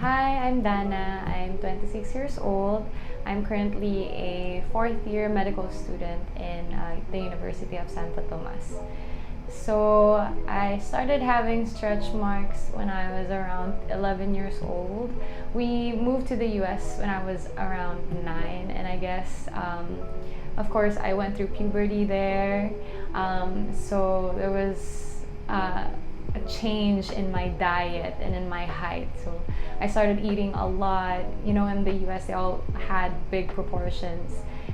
Hi, I'm Dana. I'm 26 years old. I'm currently a fourth year medical student in the University of Santo Tomas. So I started having stretch marks when I was around 11 years old. We moved to the US when I was around 9, and I guess of course I went through puberty there. So there was a change in my diet and in my height. So I started eating a lot. You know, in the US they all had big proportions.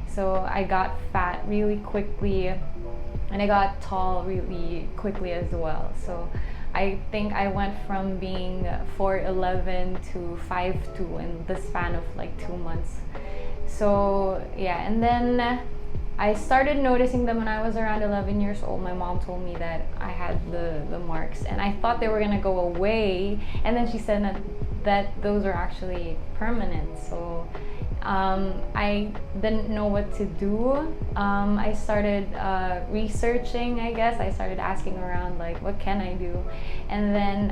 So I got fat really quickly and I got tall really quickly as well. So I think I went from being 4'11" to 5'2" in the span of like 2 months. So yeah, and then I started noticing them when I was around 11 years old. My mom told me that I had the marks and I thought they were gonna go away, and then she said that those are actually permanent. So I didn't know what to do. I started researching, I guess. I started asking around, like, what can I do? And then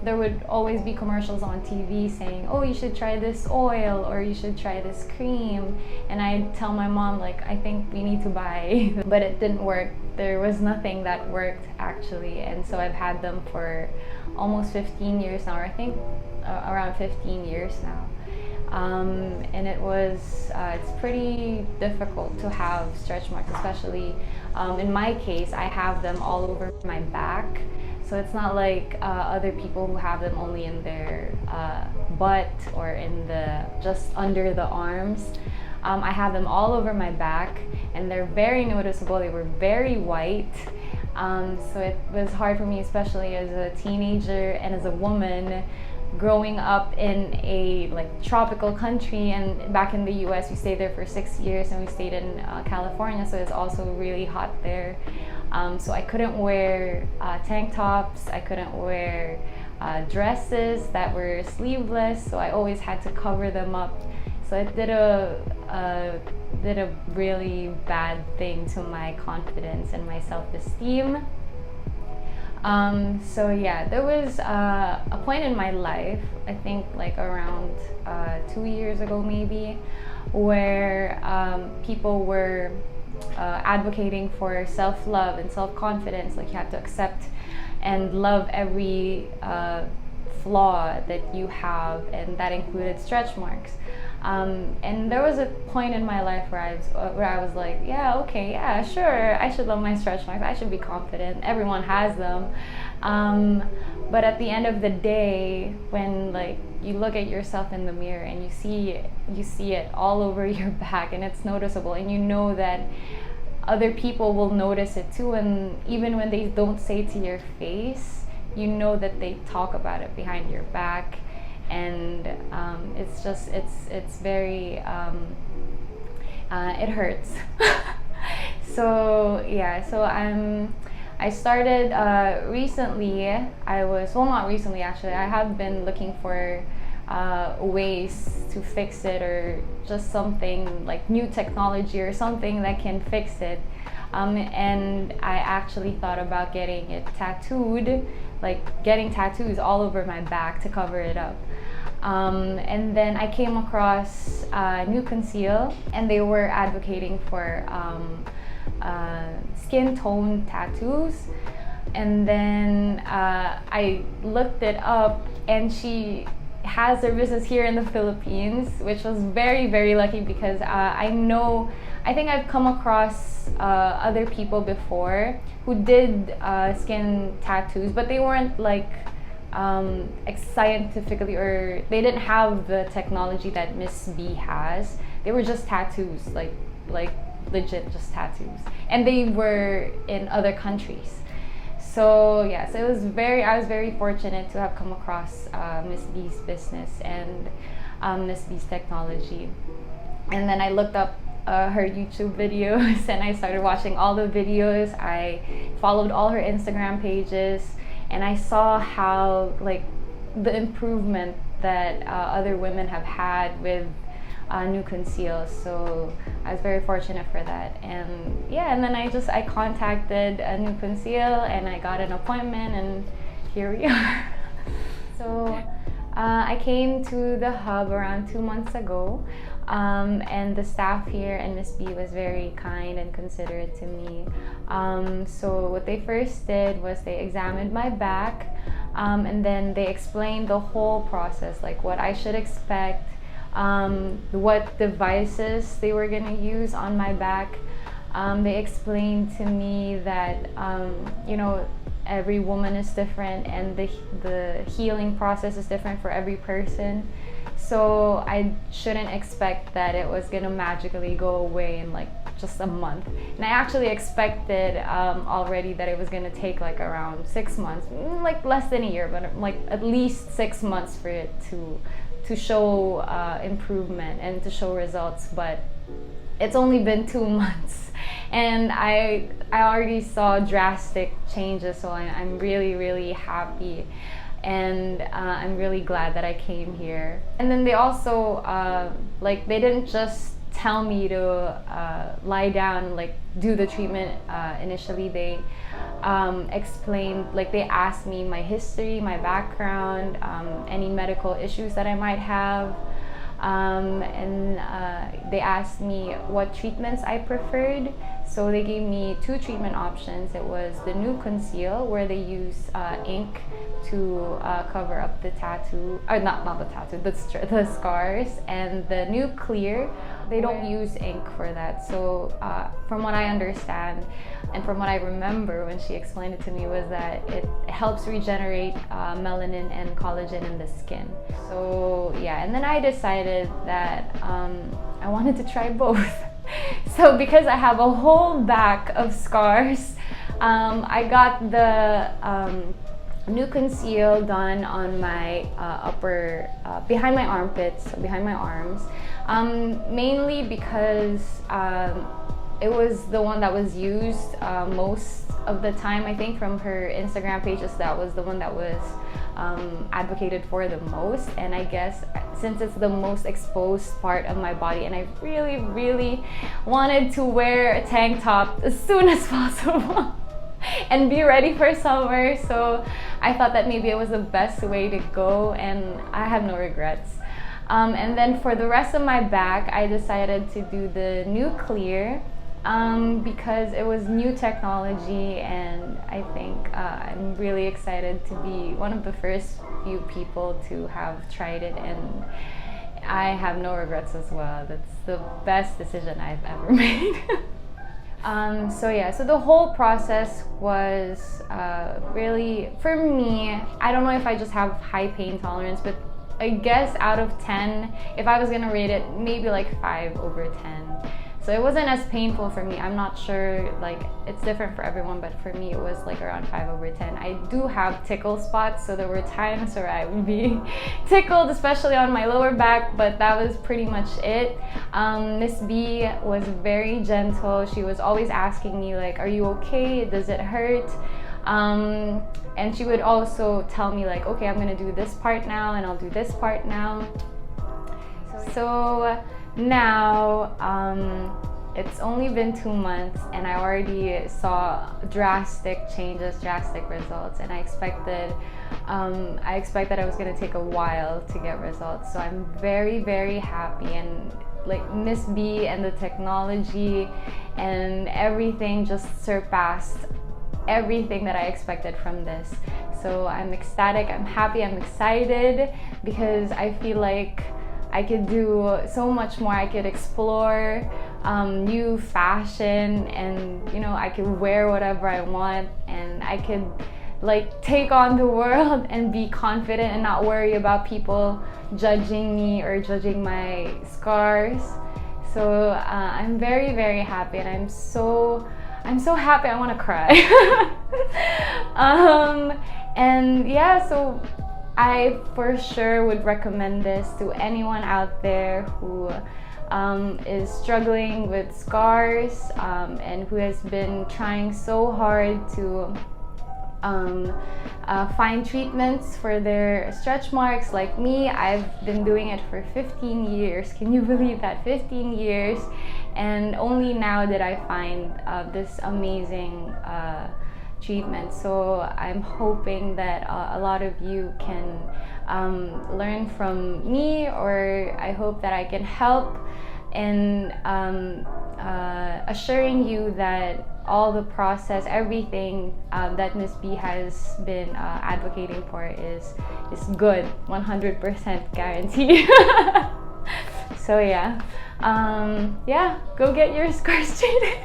there would always be commercials on TV saying, oh, you should try this oil or you should try this cream. And I'd tell my mom, like, I think we need to buy, but it didn't work. There was nothing that worked actually. And so I've had them for almost 15 years now, or I think around 15 years now. And it's pretty difficult to have stretch marks, especially in my case. I have them all over my back, so it's not like other people who have them only in their butt or in just under the arms. I have them all over my back, and they're very noticeable. They were very white. So it was hard for me, especially as a teenager and as a woman, growing up in a tropical country. And back in the US we stayed there for 6 years, and we stayed in California, so it's also really hot there. So I couldn't wear tank tops, I couldn't wear dresses that were sleeveless, so I always had to cover them up. So it did a really bad thing to my confidence and my self-esteem. So yeah, there was a point in my life, I think like around 2 years ago maybe, where people were advocating for self-love and self-confidence. Like, you have to accept and love every flaw that you have, and that included stretch marks. And there was a point in my life where I was like, yeah, okay, yeah, sure, I should love my stretch marks. I should be confident. Everyone has them. But at the end of the day, when you look at yourself in the mirror and you see it all over your back, and it's noticeable, and you know that other people will notice it too, and even when they don't say it to your face, you know that they talk about it behind your back. And it's very it hurts. So yeah, so I started recently. Not recently actually, I have been looking for ways to fix it, or just something like new technology or something that can fix it. And I actually thought about getting it tattooed, like getting tattoos all over my back to cover it up. And then I came across Nue Conceal, and they were advocating for skin tone tattoos. And then I looked it up, and she has her business here in the Philippines, which was very, very lucky, because I think I've come across other people before who did skin tattoos, but they weren't scientifically, or they didn't have the technology that Miss B has. They were just tattoos, like legit just tattoos, and they were in other countries. So yeah, so I was very fortunate to have come across Miss B's business and Miss B's technology. And then I looked up her YouTube videos, and I started watching all the videos. I followed all her Instagram pages, and I saw how the improvement that other women have had with Nue Conceal. So I was very fortunate for that. And yeah, and then I contacted Nue Conceal, and I got an appointment, and here we are. So I came to the hub around 2 months ago, and the staff here and Miss B was very kind and considerate to me. So what they first did was they examined my back, and then they explained the whole process, like what I should expect, what devices they were gonna use on my back. They explained to me that, you know, every woman is different and the healing process is different for every person. So I shouldn't expect that it was gonna magically go away in like just a month. And I actually expected already that it was gonna take like around 6 months, like less than a year, but like at least 6 months for it to show improvement and to show results. But it's only been 2 months, and I already saw drastic changes, so I'm really happy, and I'm really glad that I came here. And then they also like, they didn't just tell me to lie down and like do the treatment initially. They explained, like they asked me my history, my background, any medical issues that I might have. And they asked me what treatments I preferred. So they gave me 2 treatment options. It was the Nue Conceal, where they use ink to cover up the tattoo, or not the tattoo, the scars, and the Nue Clear. They don't use ink for that. So from what I understand and from what I remember when she explained it to me, was that it helps regenerate melanin and collagen in the skin. So yeah, and then I decided that I wanted to try both. So because I have a whole back of scars, I got the Nue Conceal done on my upper, behind my armpits, behind my arms, mainly because it was the one that was used most of the time. I think from her Instagram pages, that was the one that was advocated for the most. And I guess since it's the most exposed part of my body, and I really wanted to wear a tank top as soon as possible and be ready for summer, so I thought that maybe it was the best way to go, and I have no regrets. And then for the rest of my back, I decided to do the Nue Clear because it was new technology, and I think I'm really excited to be one of the first few people to have tried it, and I have no regrets as well. That's the best decision I've ever made. So yeah, so the whole process was really, for me, I don't know if I just have high pain tolerance, but I guess out of 10, if I was gonna rate it, maybe like 5/10. So it wasn't as painful for me. I'm not sure, like it's different for everyone, but for me it was like around 5/10. I do have tickle spots, so there were times where I would be tickled, especially on my lower back, but that was pretty much it. Miss B was very gentle. She was always asking me like, are you okay? Does it hurt? And she would also tell me like, okay, I'm gonna do this part now, and I'll do this part now. So now it's only been 2 months, and I already saw drastic changes, drastic results, and I expected I was gonna take a while to get results. So I'm very happy, and like Miss B and the technology and everything just surpassed everything that I expected from this. So I'm ecstatic, I'm happy, I'm excited, because I feel like I could do so much more. I could explore new fashion, and you know, I could wear whatever I want, and I could like take on the world and be confident and not worry about people judging me or judging my scars. So I'm very happy, and I'm so happy I want to cry. And yeah, so I for sure would recommend this to anyone out there who is struggling with scars, and who has been trying so hard to find treatments for their stretch marks. Like me, I've been doing it for 15 years. Can you believe that? 15 years, and only now did I find this amazing treatment. So I'm hoping that a lot of you can learn from me, or I hope that I can help in assuring you that all the process, everything that Miss B has been advocating for is good, 100% guarantee. So yeah, go get your scars treated.